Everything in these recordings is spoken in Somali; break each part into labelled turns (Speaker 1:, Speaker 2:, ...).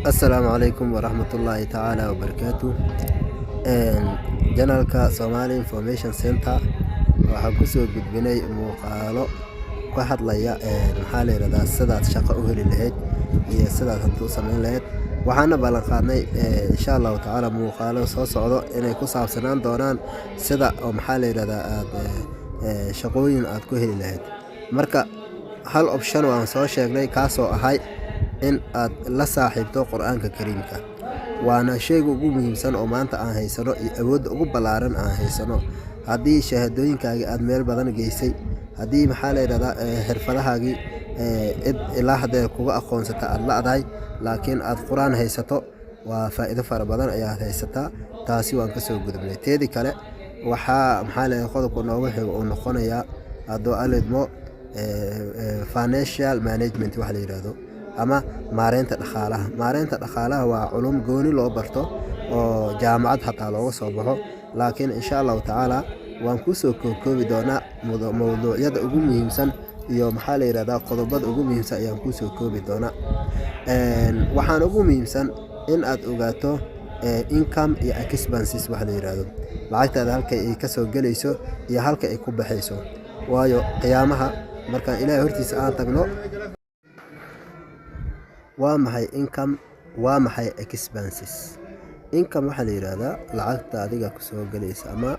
Speaker 1: السلام عليكم ورحمة الله تعالى وبركاته. janalka Somali Information Center waxaan kusoo gudbinay muuqaalo ka hadlaya maxaa la yiraahdaa sidaad shaqo u heli lahayd iyo sidaad hanti u samayn lahayd. waxaana ballan qaadnay insha Allah taala muuqaalo soo socdo inay ku saabsanaan doonaan sida oo maxaa la yiraahdaa aad shaqooyin aad ku heli lahayd. marka hal option waan soo sheegnay kaasoo ahay in aad la saaxiibto Qur'aanka Kariimka waana shayga ugu muhiimsan oo maanta aan haysano iyo awoodda ugu ballaaran aan haysano. haddii shahaadooyinkaaga aad meel badan geysay, haddii maxaa la yiraahdaa xirfadahaagii cid ilaa hadda kuga aqoonsata aad la'dahay laakiin aad Qur'aan haysato waa faa'iido fara badan ayaad haysataa. taasi waan ka soo gudubnay. teedii kale waxaa maxaa la yiraahdaa qodobka noogu xiga oo noqonaya haddoo alidmo financial management wax la yiraahdo ama maareynta dhaqaalaha waa culum gooni loo barto oo jaamacad xataa looga soo baxo. laakiin insha Allah taala waan ku soo koobi doonaa mawduucyada ugu muhiimsan iyo maxaa la yiraahdaa qodobada ugu muhiimsan ayaan ku soo koobi doonaa. waxaan ugu muhiimsan in aad ogaato income iyo expenses wax la yiraahdo, lacagtaada halka ay ka soo galayso iyo halka ay ku baxayso. waayo qiyaamaha markaan Ilaahay hortiisa aan tagno waa maxay income, waa maxay expenses. income waxa la yiraahdaa lacagta adiga ku soo galaysa ama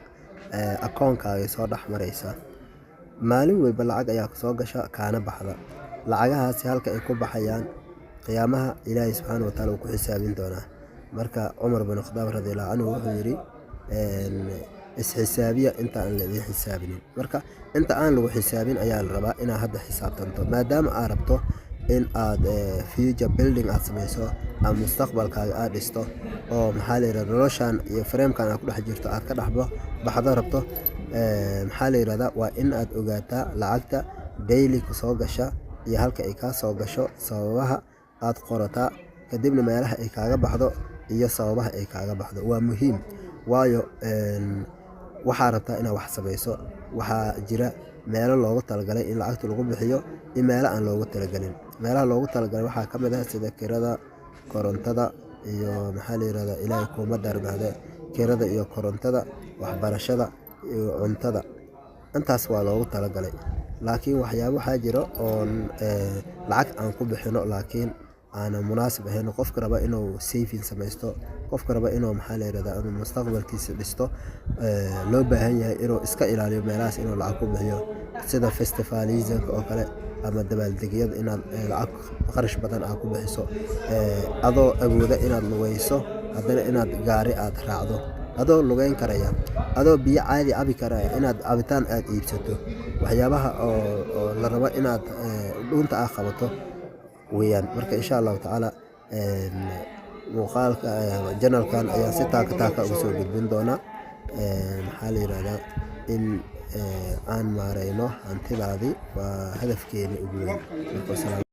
Speaker 1: akoonkaaga soo dhex maraysa. maalin walba lacag ayaa ku soo gasha kaana baxda. lacagahaasi halka ay ku baxayaan qiyaamaha Ilaahay subxaanahu wa ta'aala uu ku xisaabin doonaa. marka Umar bin Khattab radiyallahu anhu wuxuu yiri isxisaabiya inta aan la xisaabinin. marka inta aan lagu xisaabin ayaa la rabaa inaad hadda xisaabtanto maadaama aad rabto in aad future building aad samayso ama mustaqbalkaaga aad dhisto oo maxaa la yiraahdaa noloshan iyo framekan aad ku dhex jirto aad ka baxdo rabto. maxaa la yiraahdaa waa in aad ogaataa lacagta daily ku soo gasha iyo halka ay ka soo gasho, sababaha aad qorataa, kadibna meelaha ay kaaga baxdo iyo sababaha ay kaaga baxdo. waa muhiim waayo waxaa rabtaa inaad wax samayso. waxaa jira meelo loogu talagalay in lacagta lagu bixiyo iyo meelo aan loogu talagalin. meelaha loogu talagalay waxaa ka mid ah sida kirada, korontada iyo maxaa la yiraahdaa Ilaahay kuma darbaade kirada iyo korontada, waxbarashada iyo cuntada. intaas waa loogu talagalay. laakiin waxyaabo waxaa jira oo lacag aan ku bixino laakiin aan munaasib ahayn. qofka raba inuu saving samaysto, qofka raba inuu maxaa la yiraahdaa inuu mustaqbalkiisa dhisto, loo baahan yahay inuu iska ilaaliyo meelahaas inuu lacag ku bixiyo sida festivalism oo kale ama dabaaldegyada inaad lacag qarash badan aad ku bixiso adoo awooda inaad lugayso haddana inaad gaari aad raacdo adoo lugayn karaya, adoo biyo caadi cabi karaya inaad cabitaan aad iibsato. waxyaabaha oo la rabo inaad dhuunta aad qabato weeyaan. marka insha Allah taala muuqaalka janalkan ayaa si taaka ugu soo gudbin doonaa maxaa la yiraahdaa in aan maareyno hantidaadii waa hadafkeena ugu weyn.